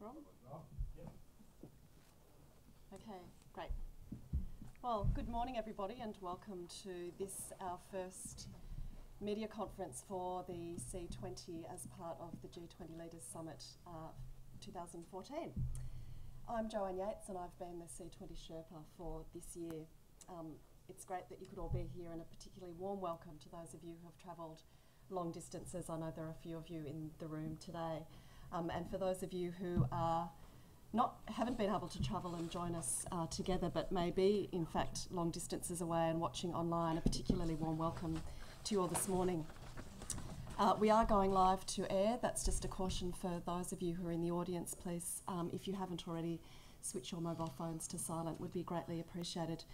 Rob? Okay, great. Well, good morning everybody and welcome to this, our first media conference for the C20 as part of the G20 Leaders Summit 2014. I'm Joanne Yates and I've been the C20 Sherpa for this year. It's great that you could all be here, and a particularly warm welcome to those of you who have travelled long distances. I know there are a few of you in the room today. And for those of you who haven't been able to travel and join us together, but may be in fact long distances away and watching online, a particularly warm welcome to you all this morning. We are going live to air. That's just a caution for those of you who are in the audience. Please, if you haven't already, switch your mobile phones to silent, would be greatly appreciated.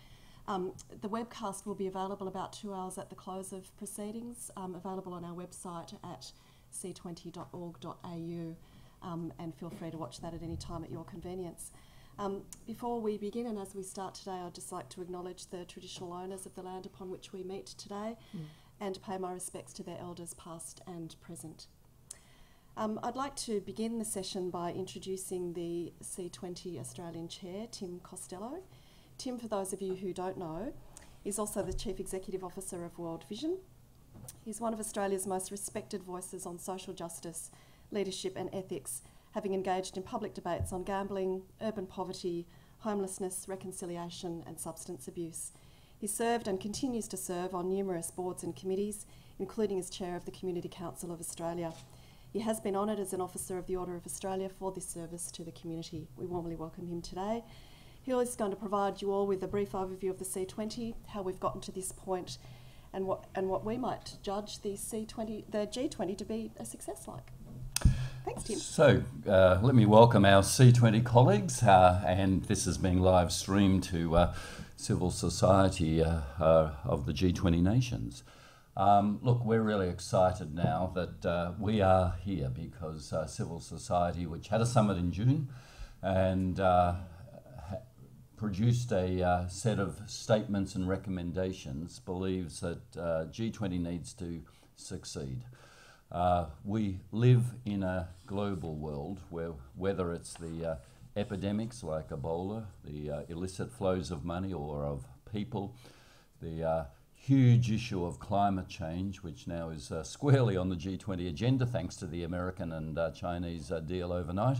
The webcast will be available about 2 hours at the close of proceedings, available on our website at c20.org.au, and feel free to watch that at any time at your convenience. Before we begin, and as we start today, I'd just like to acknowledge the traditional owners of the land upon which we meet today and pay my respects to their elders past and present. I'd like to begin the session by introducing the C20 Australian Chair, Tim Costello. Tim, for those of you who don't know, is also the Chief Executive Officer of World Vision. He's one of Australia's most respected voices on social justice, leadership and ethics, having engaged in public debates on gambling, urban poverty, homelessness, reconciliation and substance abuse. He served and continues to serve on numerous boards and committees, including as Chair of the Community Council of Australia. He has been honoured as an Officer of the Order of Australia for this service to the community. We warmly welcome him today. He is going to provide you all with a brief overview of the C20, how we've gotten to this point, and what we might judge the G20 to be a success like. Thanks, Tim. So let me welcome our C20 colleagues, and this is being live streamed to civil society of the G20 nations. Look, we're really excited now that we are here because civil society, which had a summit in June and produced a set of statements and recommendations, believes that G20 needs to succeed. We live in a global world where, whether it's the epidemics like Ebola, the illicit flows of money or of people, the huge issue of climate change, which now is squarely on the G20 agenda thanks to the American and Chinese deal overnight.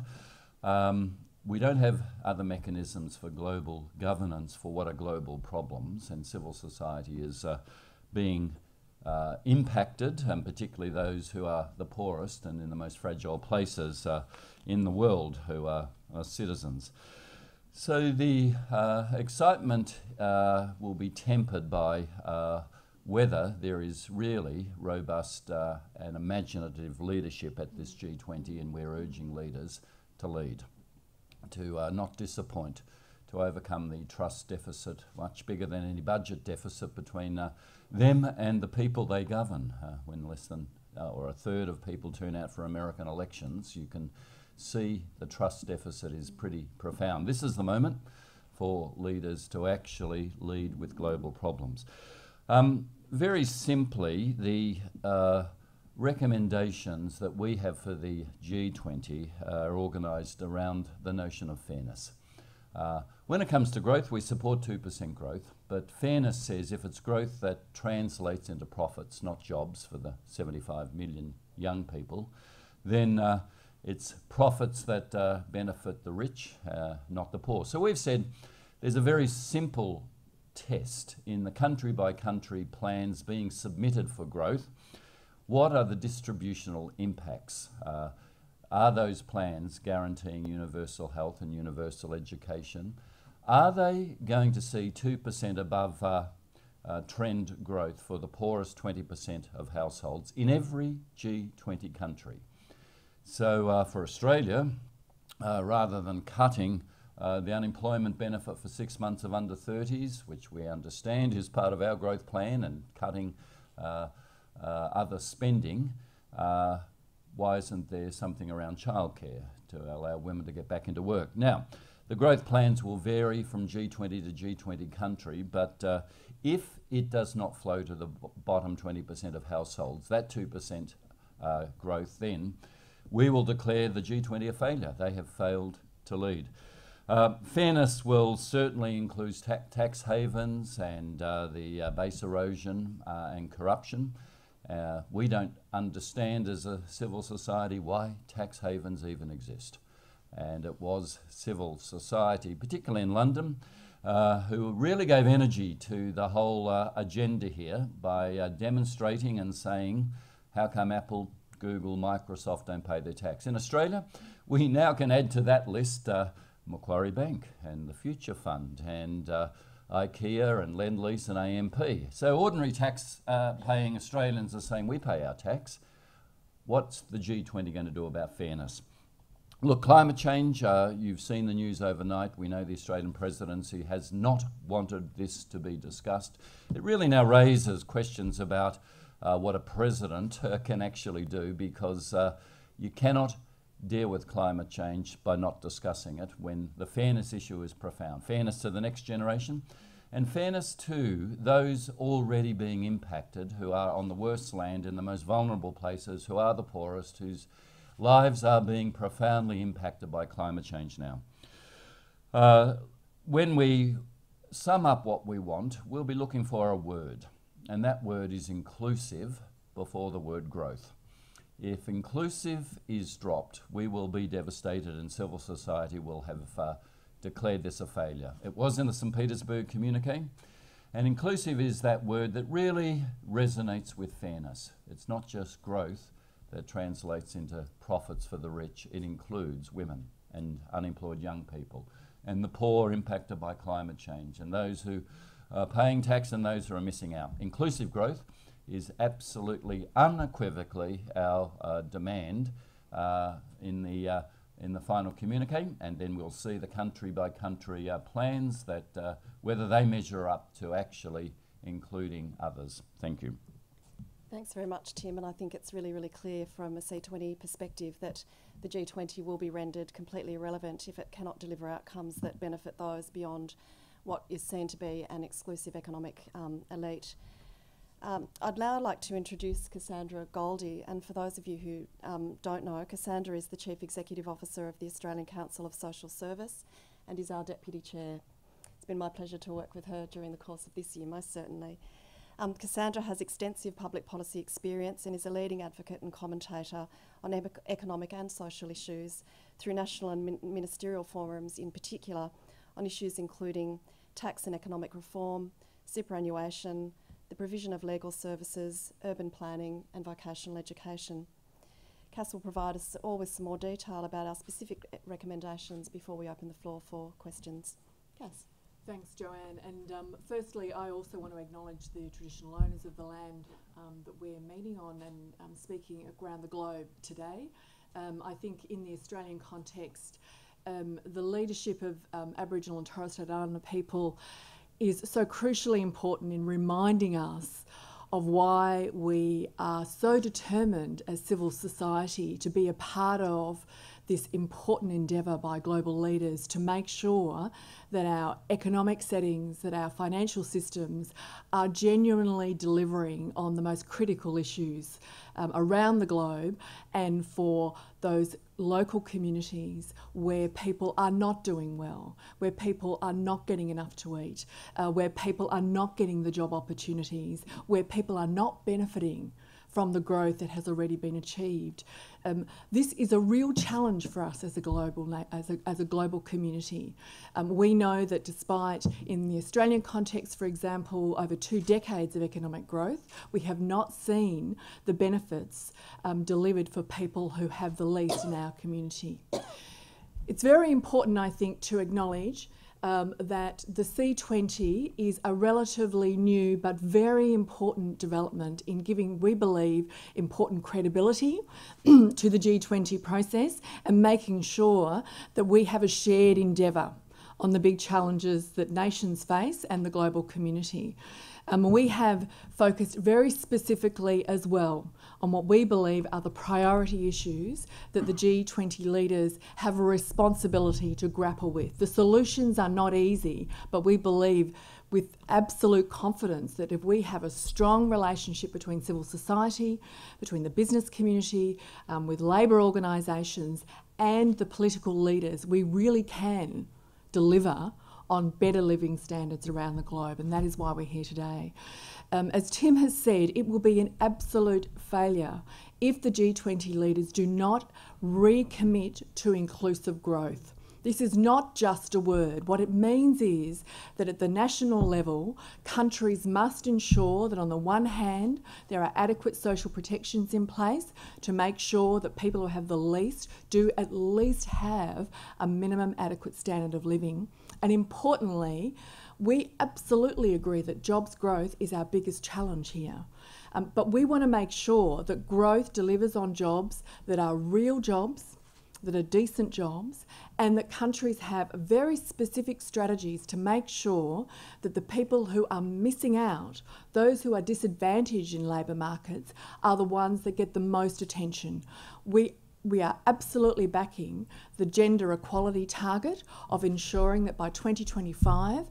We don't have other mechanisms for global governance for what are global problems, and civil society is being impacted, and particularly those who are the poorest and in the most fragile places in the world, who are citizens. So the excitement will be tempered by whether there is really robust and imaginative leadership at this G20, and we're urging leaders to lead, to not disappoint, to overcome the trust deficit, much bigger than any budget deficit, between them and the people they govern. When less than or a third of people turn out for American elections, you can see the trust deficit is pretty profound. This is the moment for leaders to actually lead with global problems. Very simply, the recommendations that we have for the G20 are organised around the notion of fairness. When it comes to growth, we support 2% growth, but fairness says if it's growth that translates into profits, not jobs for the 75 million young people, then it's profits that benefit the rich, not the poor. So we've said there's a very simple test in the country-by-country plans being submitted for growth. What are the distributional impacts? Are those plans guaranteeing universal health and universal education? Are they going to see 2% above trend growth for the poorest 20% of households in every G20 country? So for Australia, rather than cutting the unemployment benefit for 6 months of under 30s, which we understand is part of our growth plan, and cutting other spending, why isn't there something around childcare to allow women to get back into work? Now, the growth plans will vary from G20 to G20 country, but if it does not flow to the bottom 20% of households, that 2% growth then we will declare the G20 a failure. They have failed to lead. Fairness will certainly include tax havens and the base erosion and corruption. We don't understand as a civil society why tax havens even exist. And it was civil society, particularly in London, who really gave energy to the whole agenda here by demonstrating and saying, how come Apple, Google, Microsoft don't pay their tax? In Australia, we now can add to that list Macquarie Bank and the Future Fund and IKEA and Lend-Lease and AMP. So ordinary tax paying Australians are saying we pay our tax. What's the G20 going to do about fairness? Look, climate change, you've seen the news overnight. We know the Australian presidency has not wanted this to be discussed. It really now raises questions about what a president can actually do, because you cannot deal with climate change by not discussing it when the fairness issue is profound. Fairness to the next generation and fairness to those already being impacted, who are on the worst land in the most vulnerable places, who are the poorest, whose lives are being profoundly impacted by climate change now. When we sum up what we want, we'll be looking for a word, and that word is inclusive before the word growth. If inclusive is dropped, we will be devastated and civil society will have declared this a failure. It was in the St. Petersburg communique, and inclusive is that word that really resonates with fairness. It's not just growth that translates into profits for the rich. It includes women and unemployed young people and the poor impacted by climate change and those who are paying tax and those who are missing out. Inclusive growth is absolutely unequivocally our demand in the final communique, and then we'll see the country by country plans that whether they measure up to actually including others. Thank you. Thanks very much, Tim, and I think it's really, really clear from a C20 perspective that the G20 will be rendered completely irrelevant if it cannot deliver outcomes that benefit those beyond what is seen to be an exclusive economic elite. I'd now like to introduce Cassandra Goldie, and for those of you who don't know, Cassandra is the Chief Executive Officer of the Australian Council of Social Service and is our Deputy Chair. It's been my pleasure to work with her during the course of this year, most certainly. Cassandra has extensive public policy experience and is a leading advocate and commentator on economic and social issues through national and ministerial forums, in particular on issues including tax and economic reform, superannuation, the provision of legal services, urban planning and vocational education. Cass will provide us all with some more detail about our specific recommendations before we open the floor for questions. Cass. Thanks, Joanne. And firstly, I also want to acknowledge the traditional owners of the land that we're meeting on and speaking around the globe today. I think in the Australian context, the leadership of Aboriginal and Torres Strait Islander people is so crucially important in reminding us of why we are so determined as civil society to be a part of this important endeavour by global leaders to make sure that our economic settings, that our financial systems are genuinely delivering on the most critical issues around the globe, and for those local communities where people are not doing well, where people are not getting enough to eat, where people are not getting the job opportunities, where people are not benefiting from the growth that has already been achieved. This is a real challenge for us as a global community. We know that despite, in the Australian context, for example, over 2 decades of economic growth, we have not seen the benefits delivered for people who have the least in our community. It's very important, I think, to acknowledge that the C20 is a relatively new but very important development in giving, we believe, important credibility to the G20 process and making sure that we have a shared endeavour on the big challenges that nations face and the global community. We have focused very specifically as well on what we believe are the priority issues that the G20 leaders have a responsibility to grapple with. The solutions are not easy, but we believe with absolute confidence that if we have a strong relationship between civil society, between the business community, with labour organisations and the political leaders, we really can deliver on better living standards around the globe, and that is why we're here today. As Tim has said, it will be an absolute failure if the G20 leaders do not recommit to inclusive growth. This is not just a word. What it means is that at the national level, countries must ensure that on the one hand, there are adequate social protections in place to make sure that people who have the least do at least have a minimum adequate standard of living. And importantly, we absolutely agree that jobs growth is our biggest challenge here. But we want to make sure that growth delivers on jobs that are real jobs, that are decent jobs, and that countries have very specific strategies to make sure that the people who are missing out, those who are disadvantaged in labour markets, are the ones that get the most attention. We are absolutely backing the gender equality target of ensuring that by 2025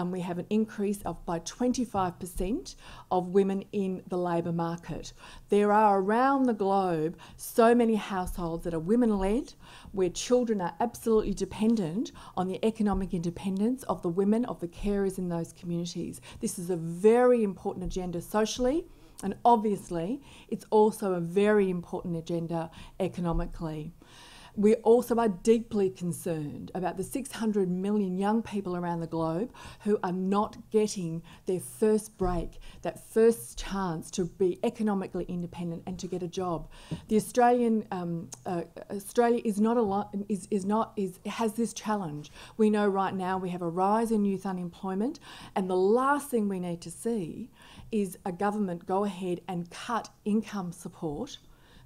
we have an increase of by 25% of women in the labour market. There are around the globe so many households that are women-led, where children are absolutely dependent on the economic independence of the women, of the carers in those communities. This is a very important agenda socially, and obviously, it's also a very important agenda economically. We also are deeply concerned about the 600 million young people around the globe who are not getting their first break, that first chance to be economically independent and to get a job. The Australia is not alone, has this challenge. We know right now we have a rise in youth unemployment, and the last thing we need to see is a government go ahead and cut income support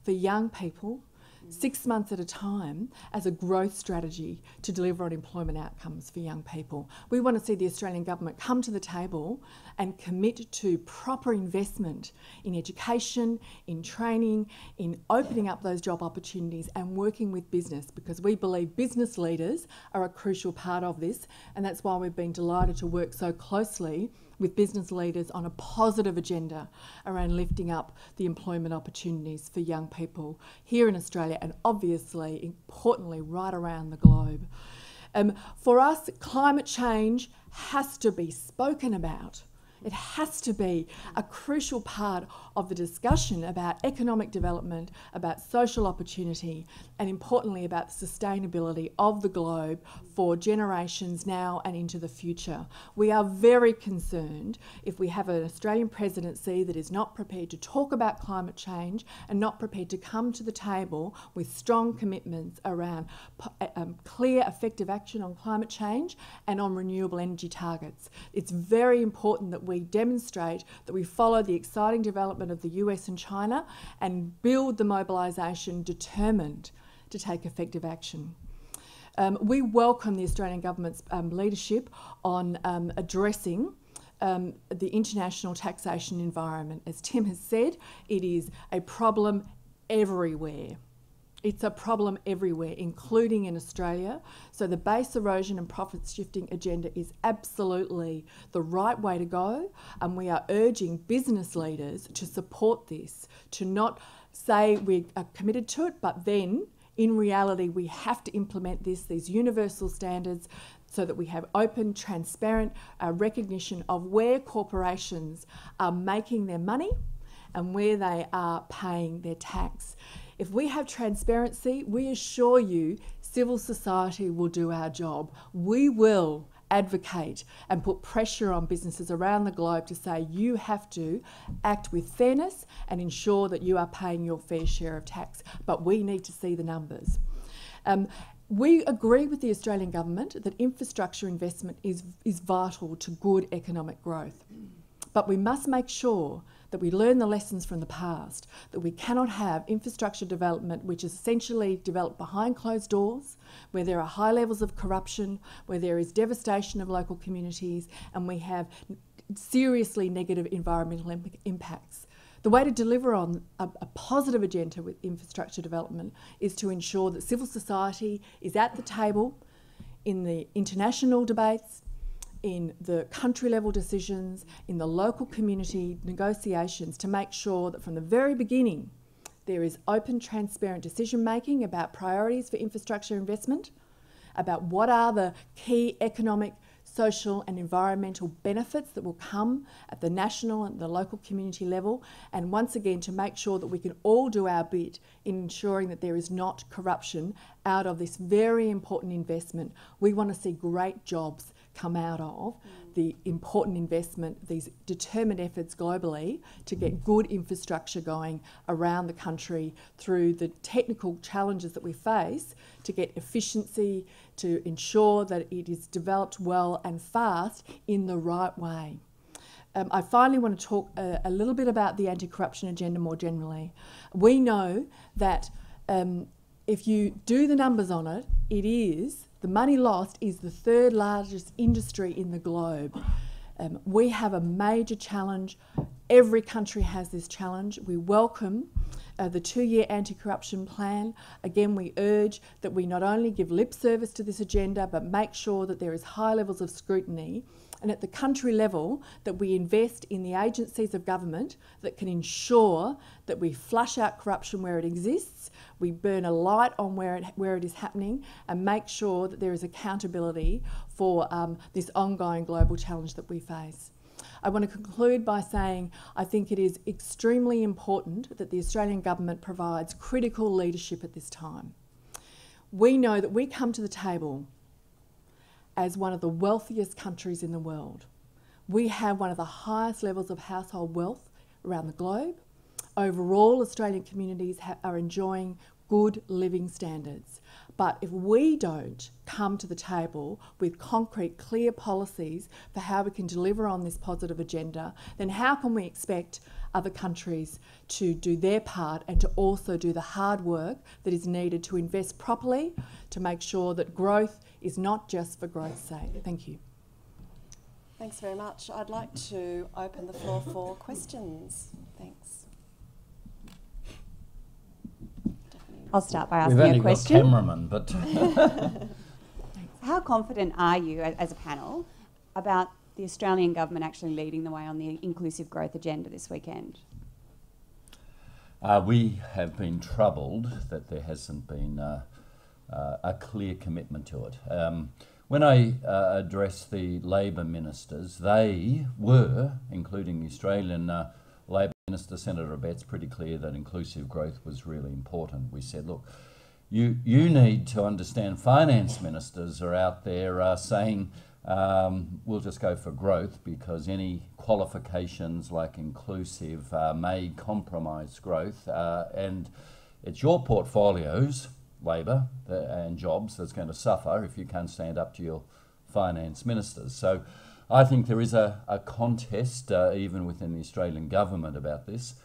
for young people 6 months at a time as a growth strategy to deliver on employment outcomes for young people. We want to see the Australian government come to the table and commit to proper investment in education, in training, in opening up those job opportunities and working with business, because we believe business leaders are a crucial part of this, and that's why we've been delighted to work so closely with business leaders on a positive agenda around lifting up the employment opportunities for young people here in Australia and obviously, importantly, right around the globe. For us, climate change has to be spoken about. It has to be a crucial part of the discussion about economic development, about social opportunity, and importantly about the sustainability of the globe for generations now and into the future. We are very concerned if we have an Australian presidency that is not prepared to talk about climate change and not prepared to come to the table with strong commitments around clear, effective action on climate change and on renewable energy targets. It's very important that we demonstrate that we follow the exciting development of the US and China and build the mobilisation determined to take effective action. We welcome the Australian Government's leadership on addressing the international taxation environment. As Tim has said, it is a problem everywhere. It's a problem everywhere, including in Australia. So the base erosion and profit shifting agenda is absolutely the right way to go. And we are urging business leaders to support this, to not say we are committed to it, but then in reality, we have to implement these universal standards so that we have open, transparent recognition of where corporations are making their money and where they are paying their tax. If we have transparency, we assure you civil society will do our job. We will advocate and put pressure on businesses around the globe to say you have to act with fairness and ensure that you are paying your fair share of tax. But we need to see the numbers. We agree with the Australian Government that infrastructure investment is vital to good economic growth. But we must make sure that we learn the lessons from the past, that we cannot have infrastructure development which is essentially developed behind closed doors, where there are high levels of corruption, where there is devastation of local communities, and we have seriously negative environmental impacts. The way to deliver on a positive agenda with infrastructure development is to ensure that civil society is at the table in the international debates, in the country level decisions, in the local community negotiations, to make sure that from the very beginning there is open, transparent decision making about priorities for infrastructure investment, about what are the key economic, social and environmental benefits that will come at the national and the local community level, and once again to make sure that we can all do our bit in ensuring that there is not corruption out of this very important investment. We want to see great jobs come out of the important investment, these determined efforts globally to get good infrastructure going around the country through the technical challenges that we face, to get efficiency, to ensure that it is developed well and fast in the right way. I finally want to talk a little bit about the anti-corruption agenda more generally. We know that if you do the numbers on it, the money lost is the third largest industry in the globe. We have a major challenge. Every country has this challenge. We welcome the 2-year anti-corruption plan. Again, we urge that we not only give lip service to this agenda, but make sure that there is high levels of scrutiny, and at the country level that we invest in the agencies of government that can ensure that we flush out corruption where it exists, we burn a light on where it is happening, and make sure that there is accountability for this ongoing global challenge that we face. I want to conclude by saying I think it is extremely important that the Australian government provides critical leadership at this time. We know that we come to the table as one of the wealthiest countries in the world. We have one of the highest levels of household wealth around the globe. Overall, Australian communities are enjoying good living standards. But if we don't come to the table with concrete, clear policies for how we can deliver on this positive agenda, then how can we expect other countries to do their part and to also do the hard work that is needed to invest properly, to make sure that growth is not just for growth's sake? Thank you. Thanks very much. I'd like to open the floor for questions. Thanks. I'll start by asking a question. We've only got cameramen, but... How confident are you as a panel about the Australian government actually leading the way on the inclusive growth agenda this weekend? We have been troubled that there hasn't been a clear commitment to it. When I addressed the Labor ministers, they were, including the Australian Labor Minister, Senator Abetz, pretty clear that inclusive growth was really important. We said, look, you need to understand finance ministers are out there saying we'll just go for growth because any qualifications like inclusive may compromise growth, and it's your portfolios, Labor and jobs, that's going to suffer if you can't stand up to your finance ministers. So I think there is a contest even within the Australian government about this,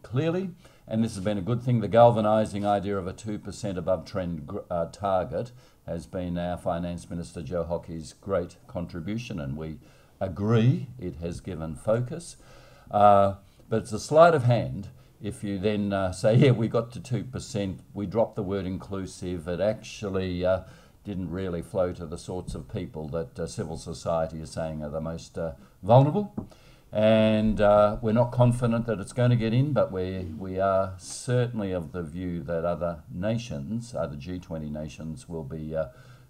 clearly, and this has been a good thing. The galvanising idea of a 2% above trend target has been our Finance Minister Joe Hockey's great contribution, and we agree it has given focus. But it's a sleight of hand if you then say, yeah, we got to 2%, we dropped the word inclusive. It actually didn't really flow to the sorts of people that civil society is saying are the most vulnerable. And we're not confident that it's going to get in, but we are certainly of the view that other nations, other G20 nations, will be,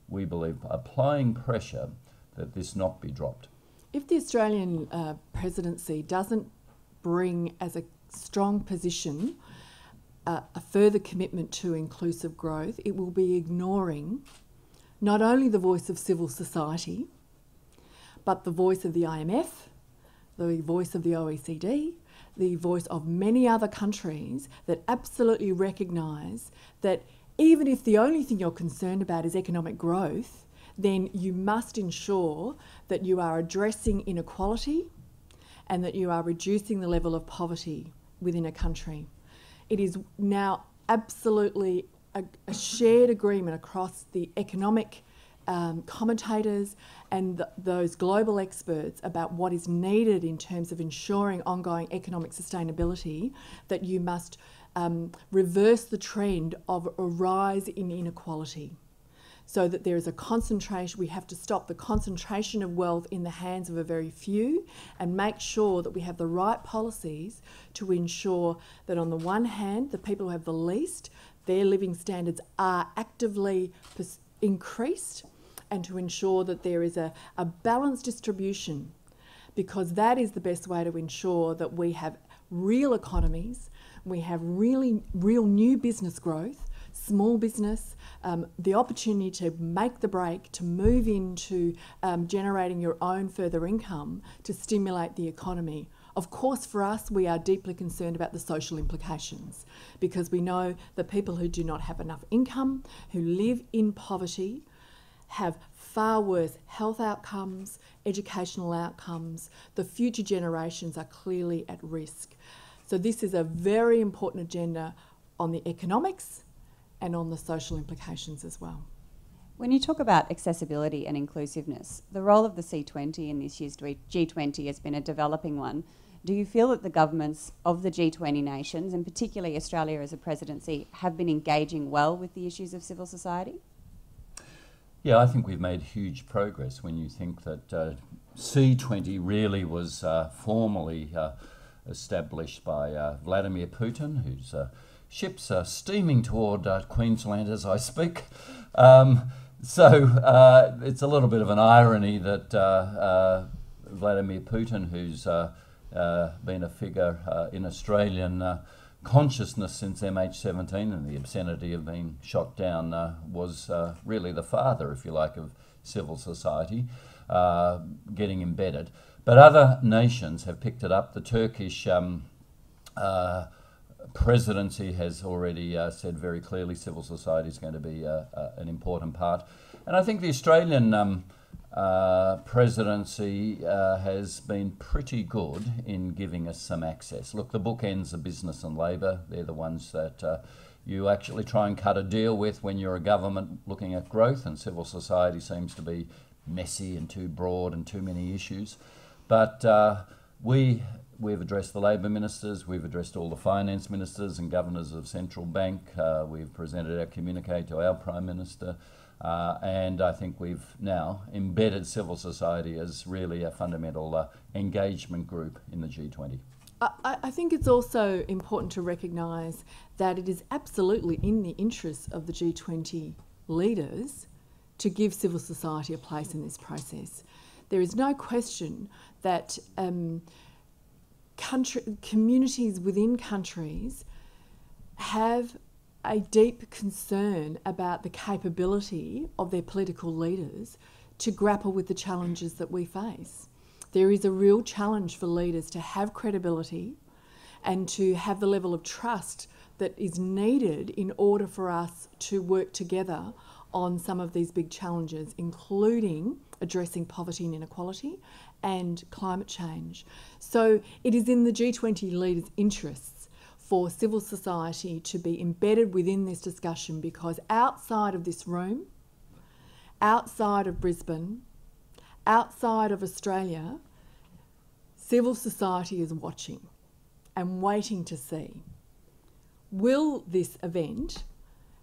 we believe, applying pressure that this not be dropped. If the Australian presidency doesn't bring as a strong position a further commitment to inclusive growth, it will be ignoring not only the voice of civil society, but the voice of the IMF, the voice of the OECD, the voice of many other countries that absolutely recognise that even if the only thing you're concerned about is economic growth, then you must ensure that you are addressing inequality and that you are reducing the level of poverty within a country. It is now absolutely a shared agreement across the economic commentators and those global experts about what is needed in terms of ensuring ongoing economic sustainability, that you must reverse the trend of a rise in inequality, so that there is a concentration. We have to stop the concentration of wealth in the hands of a very few and make sure that we have the right policies to ensure that on the one hand, the people who have the least, their living standards are actively increased, and to ensure that there is a balanced distribution, because that is the best way to ensure that we have real economies, we have real new business growth, small business, the opportunity to make the break, to move into generating your own further income to stimulate the economy. Of course, for us, we are deeply concerned about the social implications, because we know that people who do not have enough income, who live in poverty, have far worse health outcomes, educational outcomes. The future generations are clearly at risk. So this is a very important agenda on the economics and on the social implications as well. When you talk about accessibility and inclusiveness, the role of the C20 in this year's G20 has been a developing one. Do you feel that the governments of the G20 nations, and particularly Australia as a presidency, have been engaging well with the issues of civil society? Yeah, I think we've made huge progress when you think that C20 really was formally established by Vladimir Putin, whose ships are steaming toward Queensland as I speak. So it's a little bit of an irony that Vladimir Putin, who's been a figure in Australian consciousness since MH17 and the obscenity of being shot down, was really the father, if you like, of civil society getting embedded. But other nations have picked it up. The Turkish presidency has already said very clearly civil society is going to be an important part. And I think the Australian presidency has been pretty good in giving us some access. Look, the bookends of business and labour, they're the ones that you actually try and cut a deal with when you're a government looking at growth, and civil society seems to be messy and too broad and too many issues. But we've addressed the labour ministers, we've addressed all the finance ministers and governors of central bank, we've presented our communique to our Prime Minister, and I think we've now embedded civil society as really a fundamental engagement group in the G20. I think it's also important to recognise that it is absolutely in the interests of the G20 leaders to give civil society a place in this process. There is no question that communities within countries have a deep concern about the capability of their political leaders to grapple with the challenges that we face. There is a real challenge for leaders to have credibility and to have the level of trust that is needed in order for us to work together on some of these big challenges, including addressing poverty and inequality and climate change. So it is in the G20 leaders' interests for civil society to be embedded within this discussion, because outside of this room, outside of Brisbane, outside of Australia, civil society is watching and waiting to see. Will this event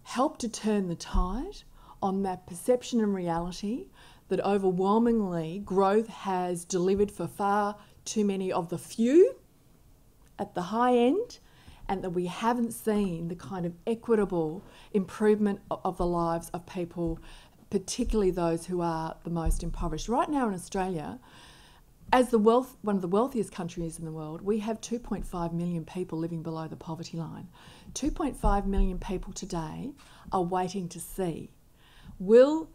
help to turn the tide on that perception and reality that overwhelmingly growth has delivered for far too many of the few at the high end, and that we haven't seen the kind of equitable improvement of the lives of people, particularly those who are the most impoverished? Right now in Australia, as one of the wealthiest countries in the world, we have 2.5 million people living below the poverty line. 2.5 million people today are waiting to see, will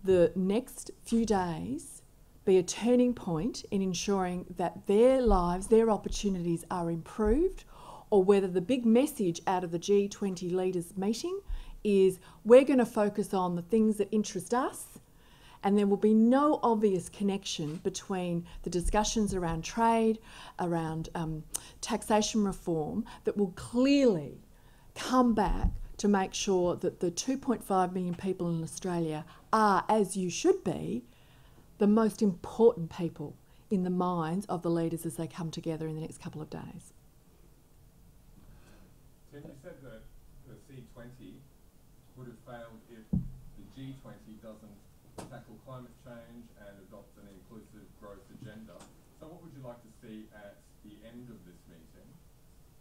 the next few days be a turning point in ensuring that their lives, their opportunities are improved, or whether the big message out of the G20 leaders meeting is we're going to focus on the things that interest us, and there will be no obvious connection between the discussions around trade, around taxation reform, that will clearly come back to make sure that the 2.5 million people in Australia are, as you should be, the most important people in the minds of the leaders as they come together in the next couple of days. Tim, you said that the C20 would have failed if the G20 doesn't tackle climate change and adopt an inclusive growth agenda. So what would you like to see at the end of this meeting,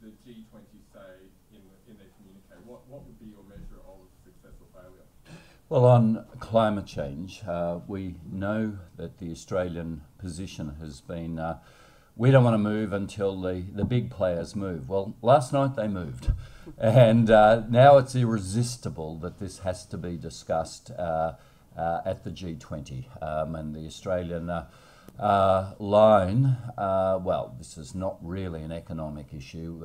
the G20 say in their communique? What would be your measure of success or failure? Well, on climate change, we know that the Australian position has been we don't want to move until the big players move. Well, last night they moved, and now it's irresistible that this has to be discussed at the G20. And the Australian line, well, this is not really an economic issue.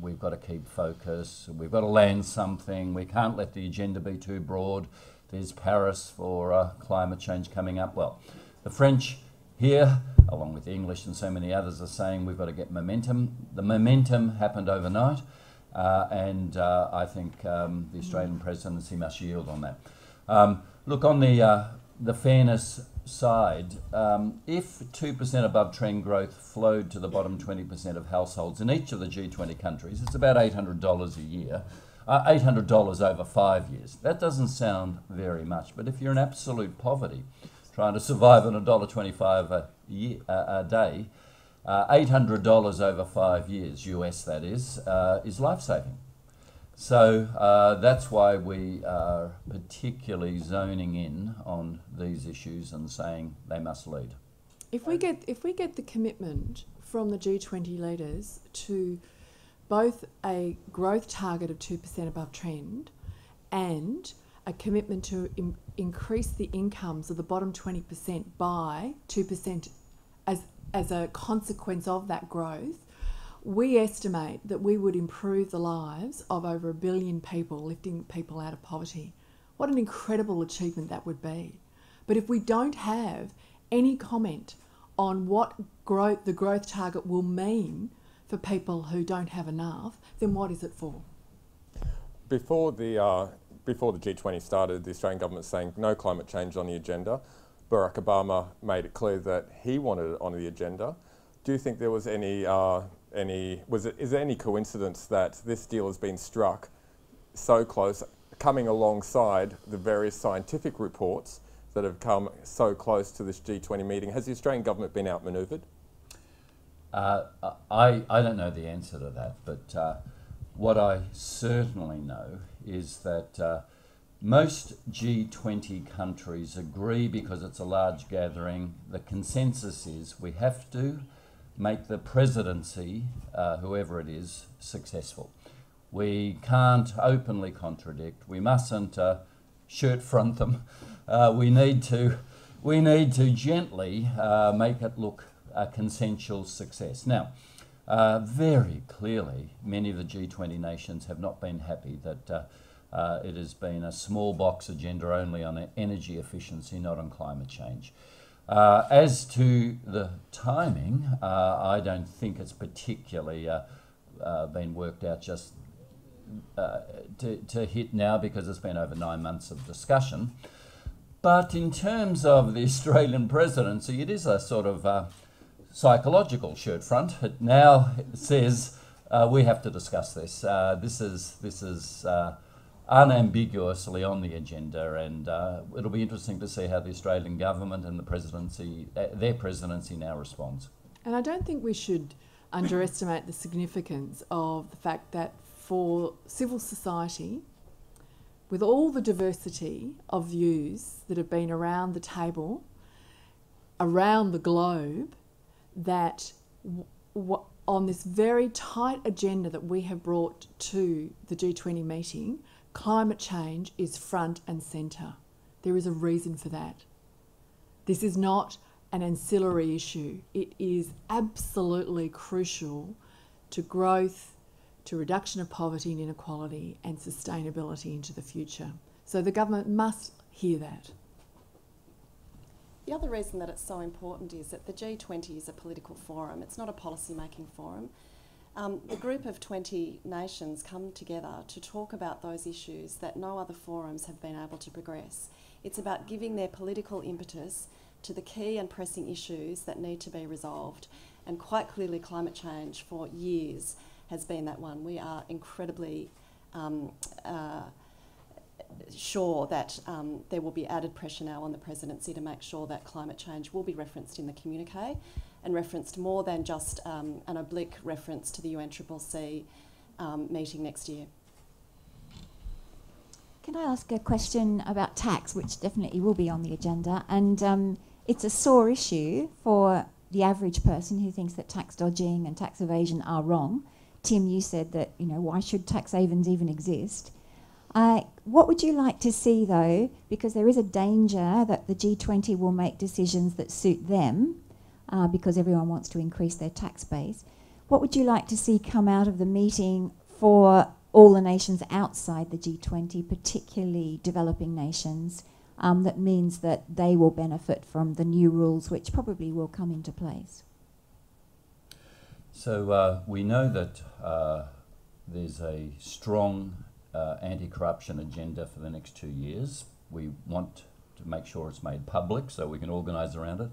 We've got to keep focus. We've got to land something. We can't let the agenda be too broad. There's Paris for climate change coming up. Well, the French here, along with the English and so many others, are saying we've got to get momentum. The momentum happened overnight, and I think the Australian presidency must yield on that. Look, on the fairness side, if 2% above trend growth flowed to the bottom 20% of households in each of the G20 countries, it's about $800 a year. $800 over 5 years. That doesn't sound very much, but if you're in absolute poverty, trying to survive on $1.25 a day, $800 over 5 years, US that is life-saving. So that's why we are particularly zoning in on these issues and saying they must lead. If we get the commitment from the G20 leaders to both a growth target of 2% above trend and a commitment to increase the incomes of the bottom 20% by 2% as a consequence of that growth, we estimate that we would improve the lives of over 1 billion people, lifting people out of poverty. What an incredible achievement that would be. But if we don't have any comment on what the growth target will mean for people who don't have enough, then what is it for? Before the G20 started, the Australian government was saying no climate change on the agenda. Barack Obama made it clear that he wanted it on the agenda. Do you think there was is there any coincidence that this deal has been struck so close, coming alongside the various scientific reports that have come so close to this G20 meeting? Has the Australian government been outmanoeuvred? I don't know the answer to that, but what I certainly know is that most G20 countries agree, because it's a large gathering, the consensus is we have to make the presidency, whoever it is, successful. We can't openly contradict. We mustn't shirt front them. We need to gently make it look a consensual success. Now, very clearly, many of the G20 nations have not been happy that it has been a small box agenda only on energy efficiency, not on climate change. As to the timing, I don't think it's particularly been worked out just to hit now, because it's been over 9 months of discussion. But in terms of the Australian presidency, it is a sort of psychological shirt front. It now says we have to discuss this. This is unambiguously on the agenda, and it'll be interesting to see how the Australian government and the presidency, their presidency, now responds. And I don't think we should underestimate the significance of the fact that for civil society, with all the diversity of views that have been around the table, around the globe, that on this very tight agenda that we have brought to the G20 meeting, climate change is front and centre. There is a reason for that. This is not an ancillary issue. It is absolutely crucial to growth, to reduction of poverty and inequality, and sustainability into the future. So the government must hear that. The other reason that it's so important is that the G20 is a political forum. It's not a policy-making forum. The group of 20 nations come together to talk about those issues that no other forums have been able to progress. It's about giving their political impetus to the key and pressing issues that need to be resolved. And quite clearly, climate change for years has been that one. We are incredibly sure that there will be added pressure now on the presidency to make sure that climate change will be referenced in the communique, and referenced more than just an oblique reference to the UNCCC meeting next year. Can I ask a question about tax, which definitely will be on the agenda? And it's a sore issue for the average person who thinks that tax dodging and tax evasion are wrong. Tim, you said that, you know, why should tax havens even exist? What would you like to see, though, because there is a danger that the G20 will make decisions that suit them, because everyone wants to increase their tax base. What would you like to see come out of the meeting for all the nations outside the G20, particularly developing nations, that means that they will benefit from the new rules which probably will come into place? So we know that there's a strong anti-corruption agenda for the next 2 years. We want to make sure it's made public so we can organise around it.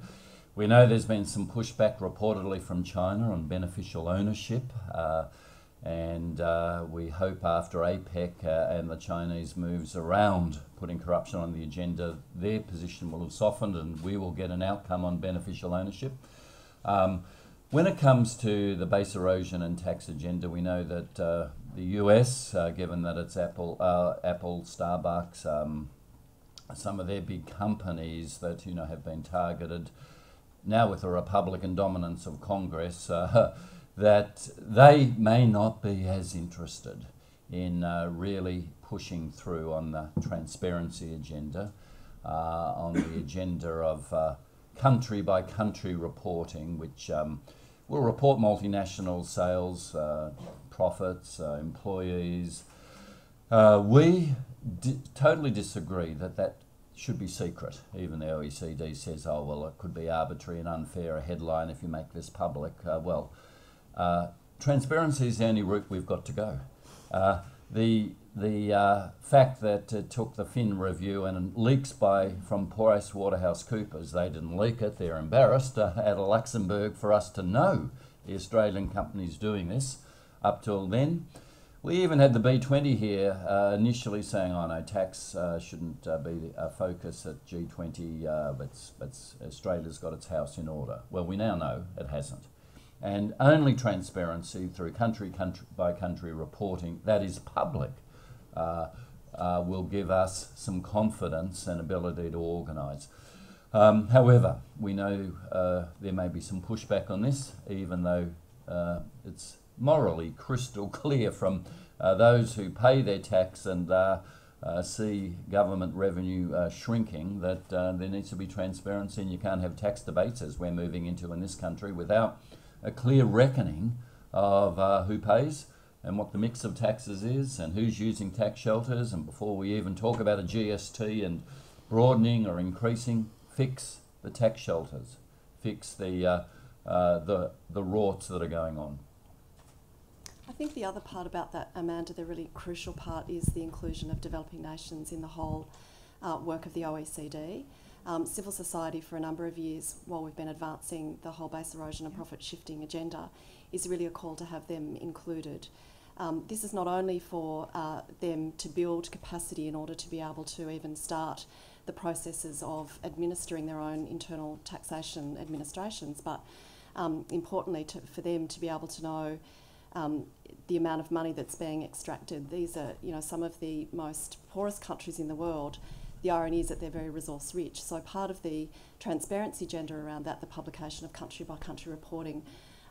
We know there's been some pushback reportedly from China on beneficial ownership, and we hope after APEC and the Chinese moves around putting corruption on the agenda, their position will have softened and we will get an outcome on beneficial ownership. When it comes to the base erosion and tax agenda, we know that the US, given that it's Apple, Starbucks, some of their big companies that have been targeted, now with the Republican dominance of Congress, that they may not be as interested in really pushing through on the transparency agenda, on the agenda of country by country reporting, which will report multinational sales, profits, employees. We totally disagree that should be secret. Even the OECD says, oh, well, it could be arbitrary and unfair, a headline, if you make this public. Transparency is the only route we've got to go. The fact that it took the Fin review and leaks from PricewaterhouseCoopers, they didn't leak it, they're embarrassed, out of Luxembourg, for us to know the Australian companies doing this. Up till then, we even had the B20 here initially saying, oh no, tax shouldn't be a focus at G20, but Australia's got its house in order. Well, we now know it hasn't. And only transparency through country by country reporting that is public will give us some confidence and ability to organise. However, we know there may be some pushback on this, even though it's morally crystal clear from those who pay their tax and see government revenue shrinking that there needs to be transparency, and you can't have tax debates, as we're moving into in this country, without a clear reckoning of who pays and what the mix of taxes is and who's using tax shelters. And before we even talk about a GST and broadening or increasing, fix the tax shelters, fix the rorts that are going on. I think the other part about that, Amanda, the really crucial part, is the inclusion of developing nations in the whole work of the OECD. Civil society, for a number of years, while we've been advancing the whole base erosion and profit shifting agenda, is really a call to have them included. This is not only for them to build capacity in order to be able to even start the processes of administering their own internal taxation administrations, but importantly for them to be able to know the amount of money that's being extracted. These are, some of the most poorest countries in the world. The irony is that they're very resource rich. So part of the transparency agenda around that, the publication of country by country reporting,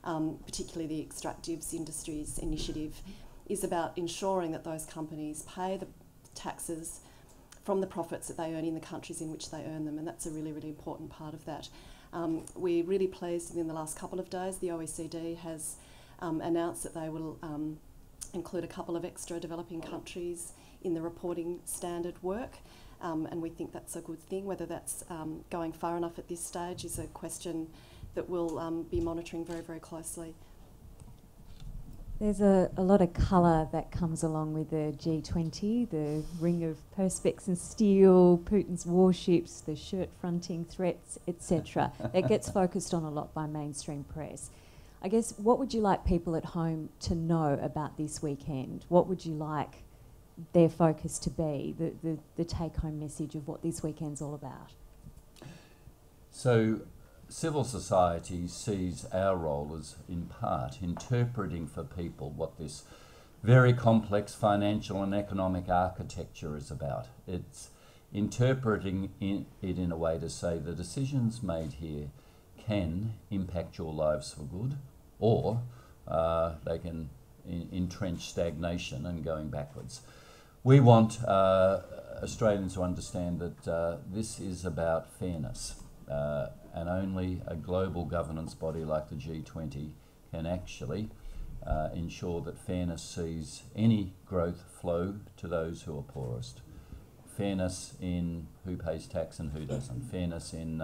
particularly the Extractives Industries Initiative, is about ensuring that those companies pay the taxes from the profits that they earn in the countries in which they earn them, and that's a really, really important part of that. We're really pleased in the last couple of days the OECD has announced that they will include a couple of extra developing countries in the reporting standard work, and we think that's a good thing. Whether that's going far enough at this stage is a question that we'll be monitoring very, very closely. There's a lot of colour that comes along with the G20, the ring of perspex and steel, Putin's warships, the shirt-fronting threats, etc. That gets focused on a lot by mainstream press. I guess, what would you like people at home to know about this weekend? What would you like their focus to be, the take-home message of what this weekend's all about? So, civil society sees our role as, in part, interpreting for people what this very complex financial and economic architecture is about. It's interpreting it in a way to say the decisions made here can impact your lives for good, or they can entrench stagnation and going backwards. We want Australians to understand that this is about fairness. And only a global governance body like the G20 can actually ensure that fairness sees any growth flow to those who are poorest. Fairness in who pays tax and who doesn't. Fairness in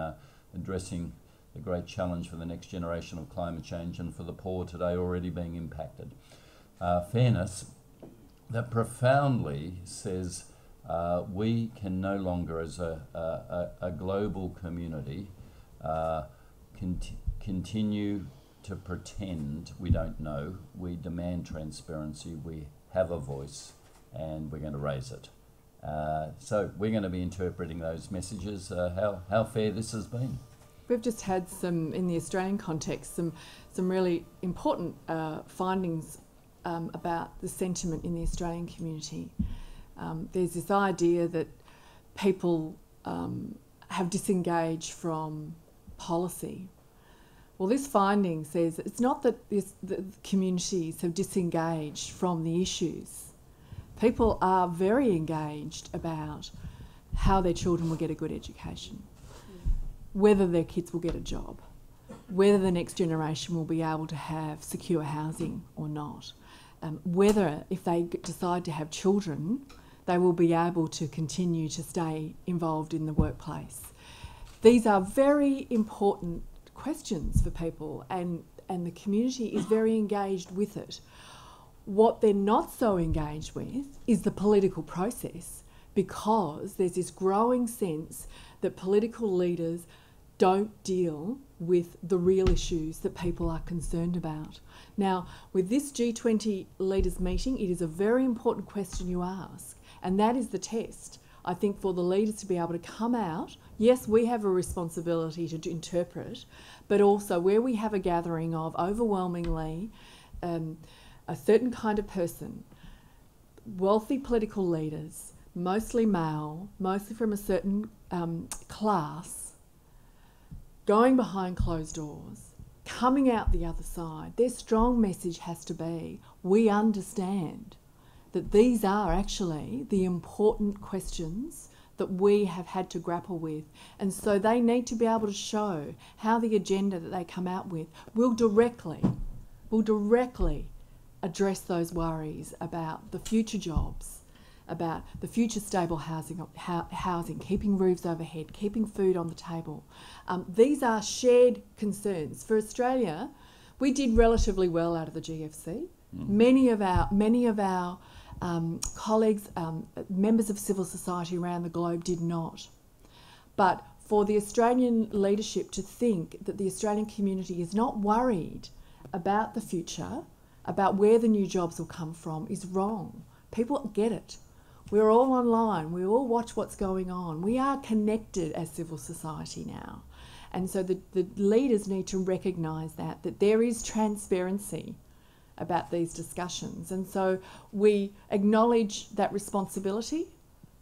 addressing the great challenge for the next generation of climate change and for the poor today already being impacted. Fairness that profoundly says we can no longer, as a global community, continue to pretend we don't know. We demand transparency, we have a voice, and we're going to raise it. So we're going to be interpreting those messages, how fair this has been. We've just had some, in the Australian context, some really important findings about the sentiment in the Australian community. There's this idea that people have disengaged from policy. Well, this finding says it's not that the communities have disengaged from the issues. People are very engaged about how their children will get a good education, whether their kids will get a job, whether the next generation will be able to have secure housing or not, whether if they decide to have children, they will be able to continue to stay involved in the workplace. These are very important questions for people, and the community is very engaged with it. What they're not so engaged with is the political process, because there's this growing sense that political leaders don't deal with the real issues that people are concerned about. Now, with this G20 leaders meeting, it is a very important question you ask, and that is the test, I think, for the leaders to be able to come out. Yes, we have a responsibility to interpret, but also where we have a gathering of overwhelmingly a certain kind of person, wealthy political leaders, mostly male, mostly from a certain class, going behind closed doors, coming out the other side, their strong message has to be, we understand that these are actually the important questions that we have had to grapple with. And so they need to be able to show how the agenda that they come out with will directly address those worries about the future jobs, about the future stable housing, keeping roofs overhead, keeping food on the table. These are shared concerns. For Australia, we did relatively well out of the GFC. Many of our colleagues, members of civil society around the globe did not. But for the Australian leadership to think that the Australian community is not worried about the future, about where the new jobs will come from, is wrong. People get it. We're all online. We all watch what's going on. We are connected as civil society now. And so the leaders need to recognise that there is transparency about these discussions. And so we acknowledge that responsibility.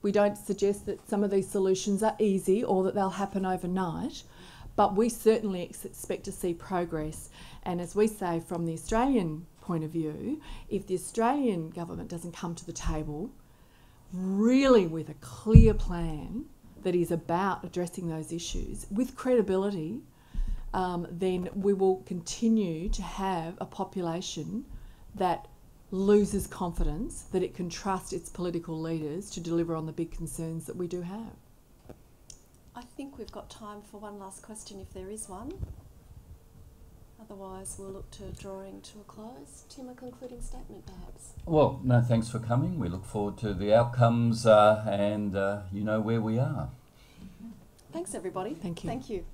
We don't suggest that some of these solutions are easy or that they'll happen overnight, but we certainly expect to see progress. And as we say from the Australian point of view, if the Australian government doesn't come to the table really with a clear plan that is about addressing those issues with credibility, then we will continue to have a population that loses confidence that it can trust its political leaders to deliver on the big concerns that we do have. I think we've got time for one last question if there is one. Otherwise, we'll look to drawing to a close. Tim, a concluding statement, perhaps? Well, no, thanks for coming. We look forward to the outcomes and you know where we are. Thanks, everybody. Thank you. Thank you.